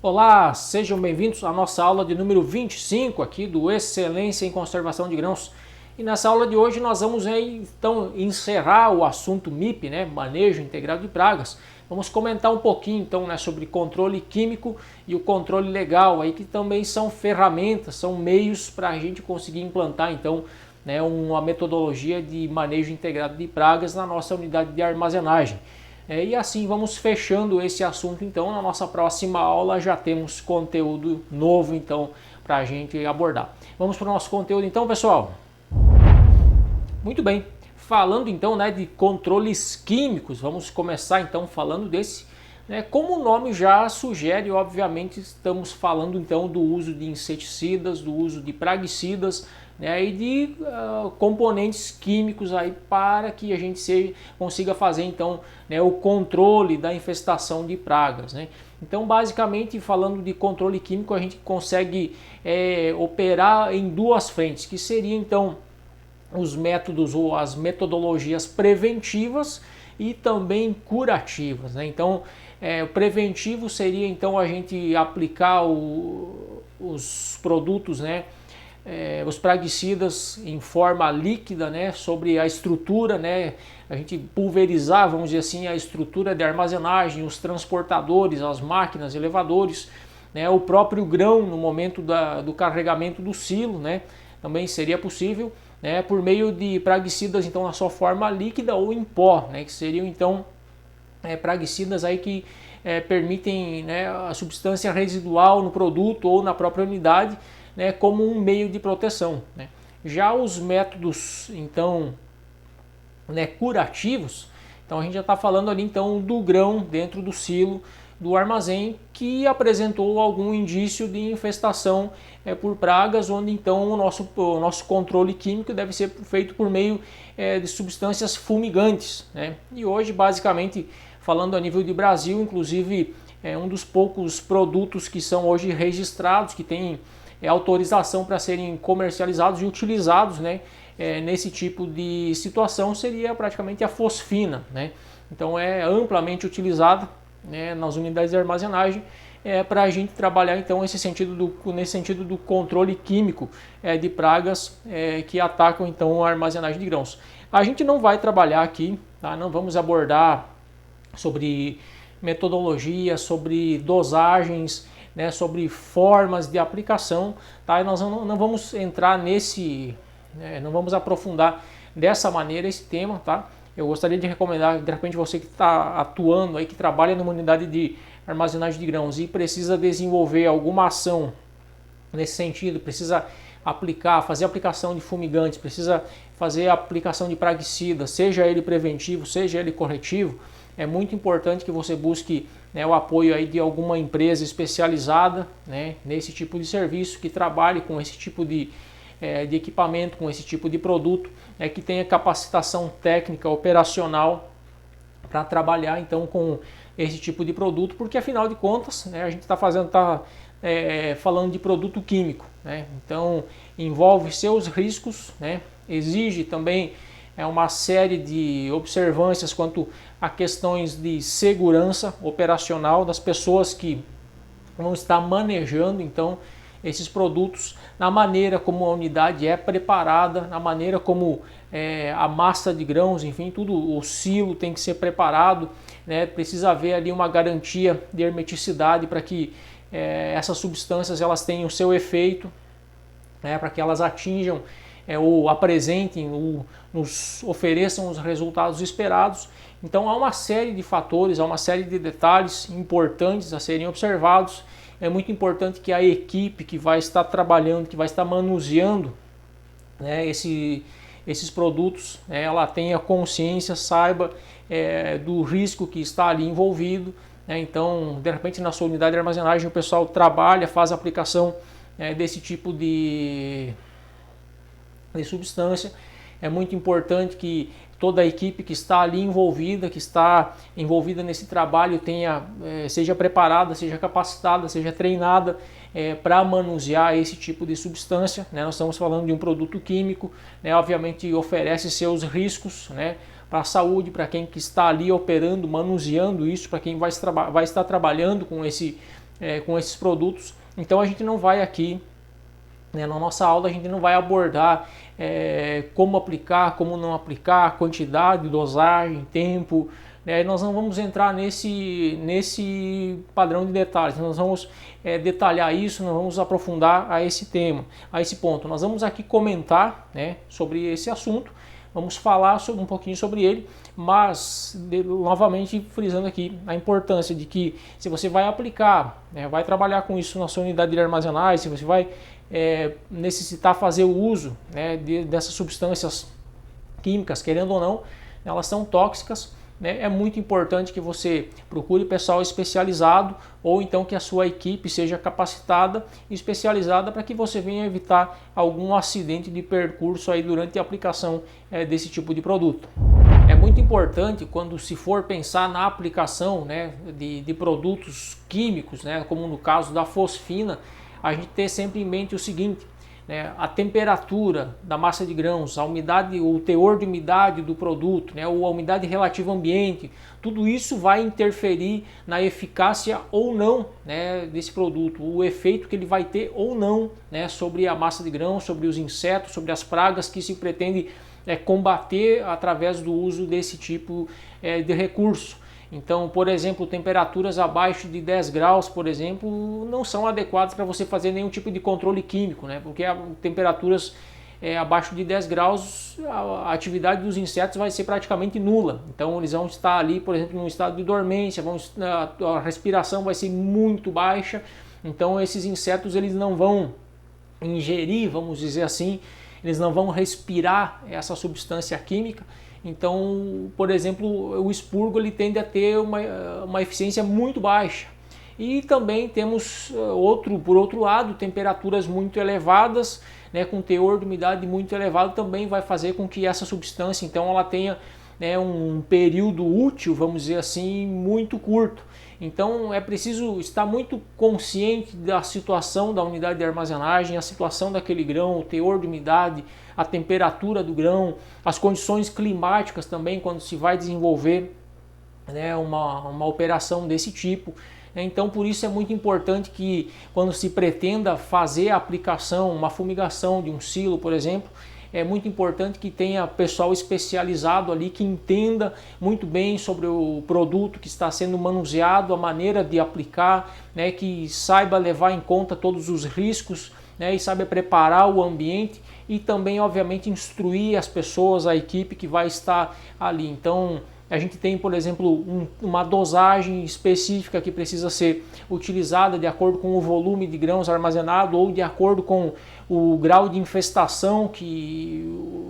Olá, sejam bem-vindos à nossa aula de número 25 aqui do Excelência em Conservação de Grãos. E nessa aula de hoje nós vamos então encerrar o assunto MIP, Manejo Integrado de Pragas. Vamos comentar um pouquinho então sobre controle químico e o controle legal, aí que também são ferramentas, são meios para a gente conseguir implantar então uma metodologia de manejo integrado de pragas na nossa unidade de armazenagem. E assim vamos fechando esse assunto então. Na nossa próxima aula já temos conteúdo novo então para a gente abordar. Vamos para o nosso conteúdo então, pessoal? Muito bem, falando então de controles químicos, vamos começar então falando desse. Como o nome já sugere, obviamente estamos falando então do uso de inseticidas, do uso de praguicidas, e de componentes químicos aí para que a gente consiga fazer então o controle da infestação de pragas. Então, basicamente, falando de controle químico, a gente consegue operar em duas frentes, que seria então os métodos ou as metodologias preventivas e também curativas. Então, o preventivo seria então a gente aplicar os produtos, os praguicidas em forma líquida, sobre a estrutura, a gente pulverizar, vamos dizer assim, a estrutura de armazenagem, os transportadores, as máquinas, elevadores, o próprio grão no momento do carregamento do silo, também seria possível, por meio de praguicidas então na sua forma líquida ou em pó, que seriam então praguicidas aí que permitem a substância residual no produto ou na própria unidade, como um meio de proteção. Já os métodos então curativos, então a gente já está falando ali então do grão dentro do silo do armazém que apresentou algum indício de infestação por pragas, onde então o nosso controle químico deve ser feito por meio de substâncias fumigantes. E hoje, basicamente, falando a nível de Brasil, inclusive um dos poucos produtos que são hoje registrados, que tem autorização para serem comercializados e utilizados nesse tipo de situação, seria praticamente a fosfina. Então é amplamente utilizada nas unidades de armazenagem para a gente trabalhar então nesse sentido do controle químico de pragas que atacam então a armazenagem de grãos. A gente não vai trabalhar aqui, não vamos abordar sobre metodologia, sobre dosagens, sobre formas de aplicação, e nós não vamos entrar não vamos aprofundar dessa maneira esse tema, Eu gostaria de recomendar, de repente, você que está atuando aí, que trabalha numa unidade de armazenagem de grãos e precisa desenvolver alguma ação nesse sentido, precisa fazer aplicação de fumigantes, precisa fazer aplicação de praguicida, seja ele preventivo, seja ele corretivo, é muito importante que você busque o apoio aí de alguma empresa especializada nesse tipo de serviço, que trabalhe com esse tipo de equipamento, com esse tipo de produto, que tenha capacitação técnica, operacional para trabalhar então com esse tipo de produto, porque afinal de contas a gente está falando de produto químico, então envolve seus riscos, exige também uma série de observâncias quanto a questões de segurança operacional das pessoas que vão estar manejando então esses produtos, na maneira como a unidade é preparada, na maneira como a massa de grãos, enfim, tudo, o silo tem que ser preparado, precisa haver ali uma garantia de hermeticidade para que essas substâncias elas tenham o seu efeito, para que elas atinjam ou apresentem, ou nos ofereçam os resultados esperados. Então há uma série de fatores, há uma série de detalhes importantes a serem observados. É muito importante que a equipe que vai estar trabalhando, que vai estar manuseando esses produtos, ela tenha consciência, saiba do risco que está ali envolvido. Então, de repente, na sua unidade de armazenagem, o pessoal trabalha, faz a aplicação desse tipo de substância. É muito importante que toda a equipe que está ali envolvida, que está envolvida nesse trabalho, seja preparada, seja capacitada, seja treinada para manusear esse tipo de substância. Nós estamos falando de um produto químico, obviamente oferece seus riscos para a saúde, para quem que está ali operando, manuseando isso, para quem vai estar trabalhando com esse com esses produtos. Então a gente não vai aqui, na nossa aula, a gente não vai abordar como aplicar, como não aplicar, quantidade, dosagem, tempo. Nós não vamos entrar nesse padrão de detalhes, nós vamos detalhar isso, nós vamos aprofundar a esse tema, a esse ponto. Nós vamos aqui comentar, sobre esse assunto, vamos falar um pouquinho sobre ele, mas novamente frisando aqui a importância de que se você vai aplicar, vai trabalhar com isso na sua unidade de armazenagem, se você vai necessitar fazer o uso dessas substâncias químicas, querendo ou não, elas são tóxicas. É muito importante que você procure pessoal especializado ou então que a sua equipe seja capacitada e especializada para que você venha evitar algum acidente de percurso aí durante a aplicação desse tipo de produto. É muito importante quando se for pensar na aplicação de produtos químicos, como no caso da fosfina, a gente ter sempre em mente o seguinte: a temperatura da massa de grãos, a umidade, o teor de umidade do produto, ou a umidade relativa ao ambiente, tudo isso vai interferir na eficácia ou não desse produto, o efeito que ele vai ter ou não sobre a massa de grãos, sobre os insetos, sobre as pragas que se pretende combater através do uso desse tipo de recurso. Então, por exemplo, temperaturas abaixo de 10 graus, por exemplo, não são adequadas para você fazer nenhum tipo de controle químico, porque temperaturas abaixo de 10 graus, a atividade dos insetos vai ser praticamente nula. Então, eles vão estar ali, por exemplo, em um estado de dormência, a respiração vai ser muito baixa. Então, esses insetos eles não vão ingerir, vamos dizer assim, eles não vão respirar essa substância química. Então, por exemplo, o expurgo ele tende a ter uma eficiência muito baixa. E também temos por outro lado, temperaturas muito elevadas, com teor de umidade muito elevado, também vai fazer com que essa substância, então, ela tenha um período útil, vamos dizer assim, muito curto. Então é preciso estar muito consciente da situação da unidade de armazenagem, a situação daquele grão, o teor de umidade, a temperatura do grão, as condições climáticas também quando se vai desenvolver uma operação desse tipo. Então por isso é muito importante que quando se pretenda fazer a aplicação, uma fumigação de um silo, por exemplo, é muito importante que tenha pessoal especializado ali que entenda muito bem sobre o produto que está sendo manuseado, a maneira de aplicar, que saiba levar em conta todos os riscos, e saiba preparar o ambiente e também, obviamente, instruir as pessoas, a equipe que vai estar ali. Então, a gente tem, por exemplo, uma dosagem específica que precisa ser utilizada de acordo com o volume de grãos armazenado ou de acordo com o grau de infestação que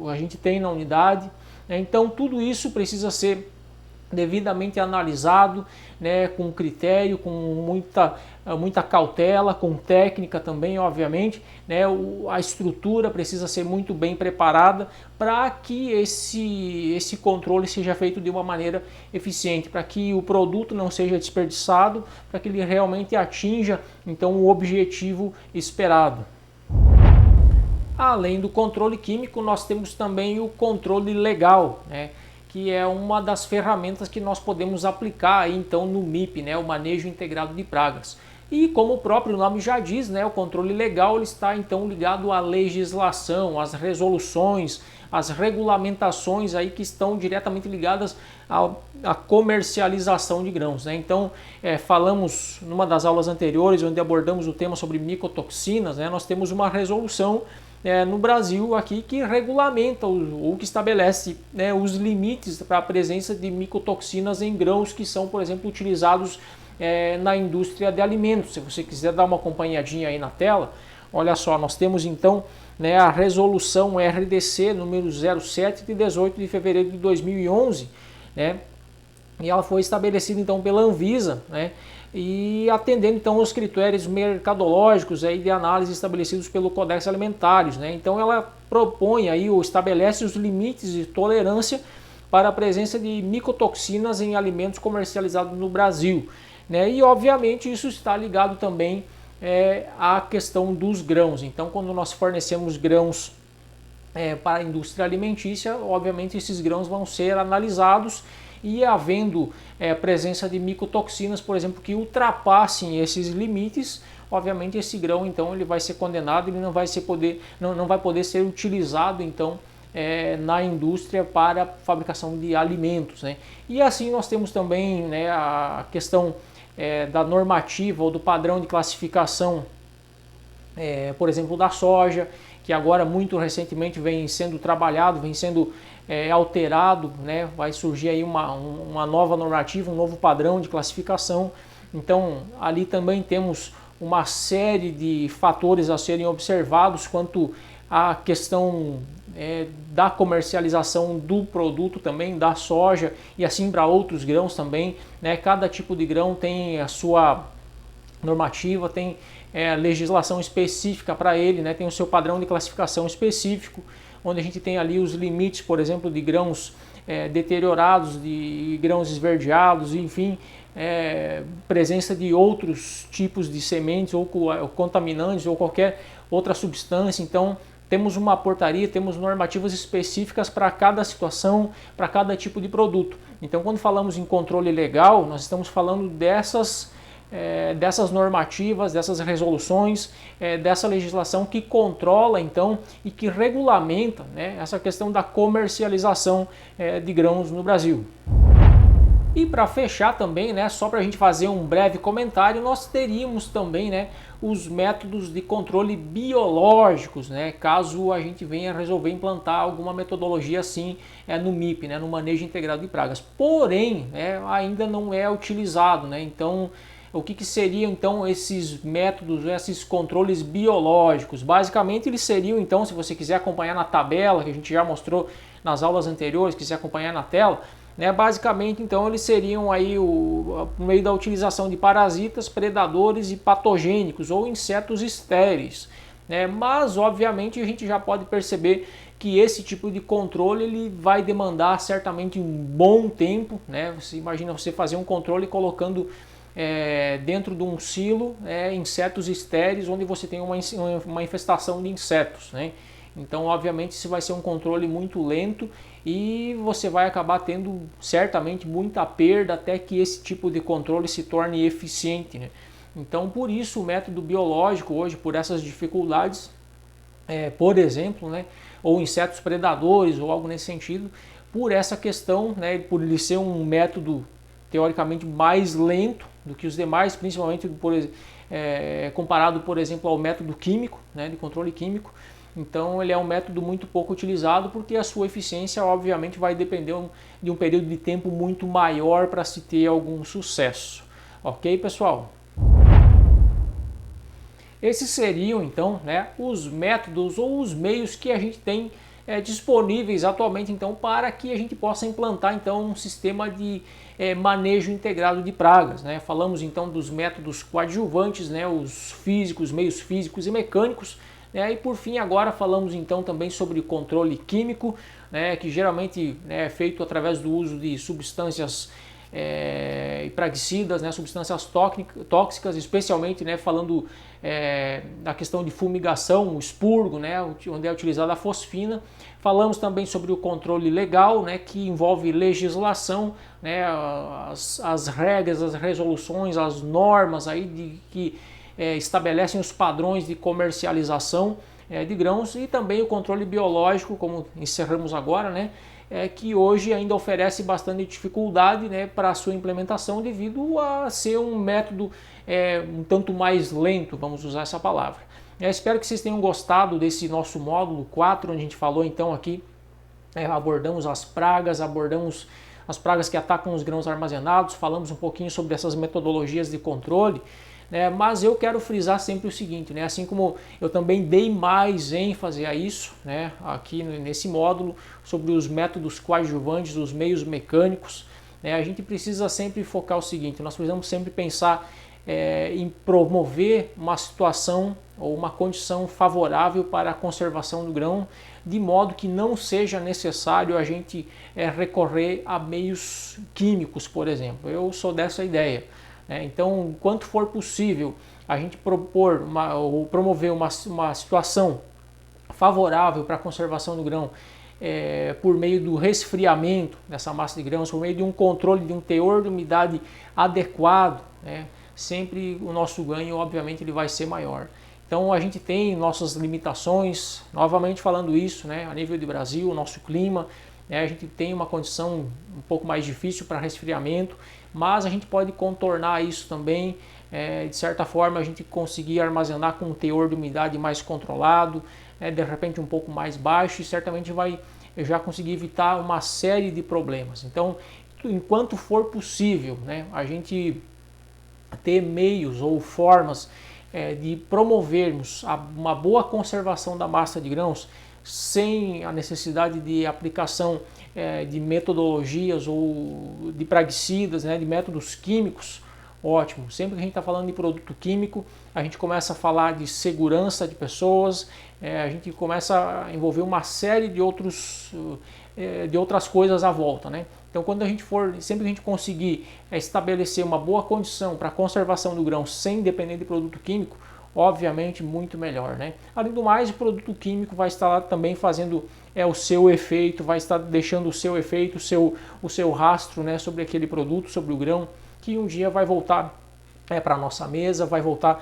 a gente tem na unidade. Então, tudo isso precisa ser devidamente analisado, com critério, com muita cautela, com técnica também, obviamente. A estrutura precisa ser muito bem preparada para que esse controle seja feito de uma maneira eficiente, para que o produto não seja desperdiçado, para que ele realmente atinja então o objetivo esperado. Além do controle químico, nós temos também o controle legal, que é uma das ferramentas que nós podemos aplicar aí, então no MIP, o manejo integrado de pragas. E como o próprio nome já diz, o controle legal ele está então ligado à legislação, às resoluções, às regulamentações aí que estão diretamente ligadas à comercialização de grãos. Então falamos numa das aulas anteriores, onde abordamos o tema sobre micotoxinas, nós temos uma resolução no Brasil aqui que regulamenta ou que estabelece os limites para a presença de micotoxinas em grãos que são, por exemplo, utilizados na indústria de alimentos. Se você quiser dar uma acompanhadinha aí na tela, olha só, nós temos então a resolução RDC número 07 de 18 de fevereiro de 2011, e ela foi estabelecida então pela Anvisa, e atendendo então aos critérios mercadológicos aí de análise estabelecidos pelo Codex Alimentários, Então ela propõe aí ou estabelece os limites de tolerância para a presença de micotoxinas em alimentos comercializados no Brasil, E obviamente isso está ligado também à questão dos grãos. Então quando nós fornecemos grãos para a indústria alimentícia, obviamente esses grãos vão ser analisados e havendo presença de micotoxinas, por exemplo, que ultrapassem esses limites, obviamente esse grão então ele vai ser condenado, ele não vai poder ser utilizado então na indústria para fabricação de alimentos, né? E assim nós temos também, né, a questão da normativa ou do padrão de classificação, por exemplo, da soja, que agora muito recentemente vem sendo trabalhado, vem sendo alterado, né? Vai surgir aí uma nova normativa, um novo padrão de classificação. Então ali também temos uma série de fatores a serem observados quanto à questão da comercialização do produto também, da soja e assim para outros grãos também, né? Cada tipo de grão tem a sua normativa, tem legislação específica para ele, né? Tem o seu padrão de classificação específico, onde a gente tem ali os limites, por exemplo, de grãos deteriorados, de grãos esverdeados, enfim, presença de outros tipos de sementes ou contaminantes ou qualquer outra substância. Então temos uma portaria, temos normativas específicas para cada situação, para cada tipo de produto. Então quando falamos em controle legal, nós estamos falando dessas normativas, dessas resoluções, dessa legislação que controla então e que regulamenta, né, essa questão da comercialização de grãos no Brasil. E para fechar também, né, só para a gente fazer um breve comentário, nós teríamos também, né, os métodos de controle biológicos, né, caso a gente venha resolver implantar alguma metodologia assim no MIP, né, no Manejo Integrado de Pragas. Porém, né, ainda não é utilizado, né, então o que seriam então esses métodos, esses controles biológicos? Basicamente eles seriam então, se você quiser acompanhar na tabela que a gente já mostrou nas aulas anteriores, quiser acompanhar na tela, né, basicamente então eles seriam aí por meio da utilização de parasitas, predadores e patogênicos ou insetos estéreis, né? Mas obviamente a gente já pode perceber que esse tipo de controle ele vai demandar certamente um bom tempo, né? Você imagina você fazer um controle colocando dentro de um silo insetos estéreis onde você tem uma infestação de insetos, né? Então obviamente isso vai ser um controle muito lento e você vai acabar tendo certamente muita perda até que esse tipo de controle se torne eficiente, né? Então por isso o método biológico hoje, por essas dificuldades, por exemplo, né, ou insetos predadores ou algo nesse sentido, por essa questão, né, por ele ser um método teoricamente mais lento do que os demais, principalmente comparado, por exemplo, ao método químico, né, de controle químico. Então ele é um método muito pouco utilizado porque a sua eficiência obviamente vai depender de um período de tempo muito maior para se ter algum sucesso. Ok, pessoal? Esses seriam então, né, os métodos ou os meios que a gente tem disponíveis atualmente então para que a gente possa implantar então um sistema de manejo integrado de pragas, né? Falamos então dos métodos coadjuvantes, né, os físicos, meios físicos e mecânicos, né? E por fim agora falamos então também sobre controle químico, né, que geralmente é feito através do uso de substâncias praguicidas, né, substâncias tóxicas, especialmente, né, falando da questão de fumigação, o expurgo, né, onde é utilizada a fosfina. Falamos também sobre o controle legal, né, que envolve legislação, né, as regras, as resoluções, as normas aí que estabelecem os padrões de comercialização de grãos, e também o controle biológico, como encerramos agora, né, que hoje ainda oferece bastante dificuldade, né, para a sua implementação devido a ser um método um tanto mais lento, vamos usar essa palavra. Espero que vocês tenham gostado desse nosso módulo 4, onde a gente falou então aqui, abordamos as pragas que atacam os grãos armazenados, falamos um pouquinho sobre essas metodologias de controle. Mas eu quero frisar sempre o seguinte, né, assim como eu também dei mais ênfase a isso, né, aqui nesse módulo, sobre os métodos coadjuvantes, os meios mecânicos, né, a gente precisa sempre focar o seguinte: nós precisamos sempre pensar em promover uma situação ou uma condição favorável para a conservação do grão, de modo que não seja necessário a gente recorrer a meios químicos, por exemplo. Eu sou dessa ideia. Então, quanto for possível, a gente promover uma situação favorável para a conservação do grão, por meio do resfriamento dessa massa de grãos, por meio de um controle de um teor de umidade adequado, né, sempre o nosso ganho, obviamente, ele vai ser maior. Então a gente tem nossas limitações, novamente falando isso, né, a nível de Brasil, o nosso clima, né, a gente tem uma condição um pouco mais difícil para resfriamento, mas a gente pode contornar isso também, de certa forma a gente conseguir armazenar com um teor de umidade mais controlado, de repente um pouco mais baixo, e certamente vai já conseguir evitar uma série de problemas. Então, enquanto for possível, né, a gente ter meios ou formas de promovermos uma boa conservação da massa de grãos sem a necessidade de aplicação de metodologias ou de praguicidas, né, de métodos químicos, ótimo. Sempre que a gente está falando de produto químico, a gente começa a falar de segurança de pessoas, a gente começa a envolver uma série de outras coisas à volta, né? Então, quando a gente sempre que a gente conseguir estabelecer uma boa condição para a conservação do grão sem depender de produto químico, obviamente muito melhor, né? Além do mais, o produto químico vai estar lá também fazendo o seu efeito, vai estar deixando o seu efeito, o seu rastro, né, sobre aquele produto, sobre o grão, que um dia vai voltar para a nossa mesa, vai voltar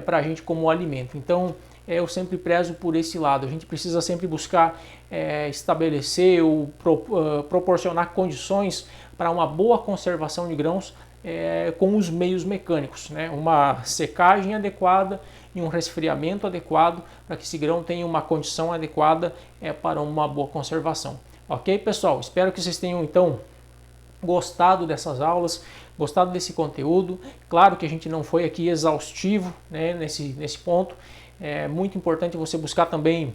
para a gente como alimento. Então, eu sempre prezo por esse lado. A gente precisa sempre buscar estabelecer ou proporcionar condições para uma boa conservação de grãos com os meios mecânicos, né? Uma secagem adequada e um resfriamento adequado para que esse grão tenha uma condição adequada para uma boa conservação. Ok, pessoal? Espero que vocês tenham então gostado dessas aulas, gostado desse conteúdo. Claro que a gente não foi aqui exaustivo, né, nesse ponto. É muito importante você buscar também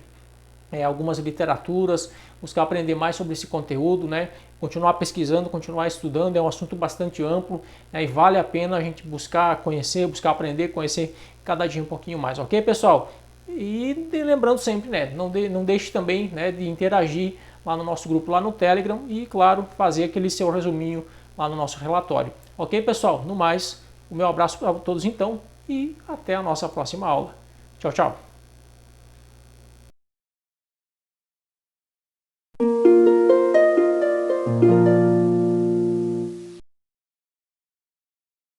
algumas literaturas, buscar aprender mais sobre esse conteúdo, né? Continuar pesquisando, continuar estudando, é um assunto bastante amplo, né? E vale a pena a gente buscar conhecer, buscar aprender, conhecer cada dia um pouquinho mais, ok, pessoal? E lembrando sempre, né, não deixe também, né, de interagir lá no nosso grupo, lá no Telegram, e claro, fazer aquele seu resuminho lá no nosso relatório. Ok, pessoal? No mais, o meu abraço para todos então, e até a nossa próxima aula. Tchau, tchau!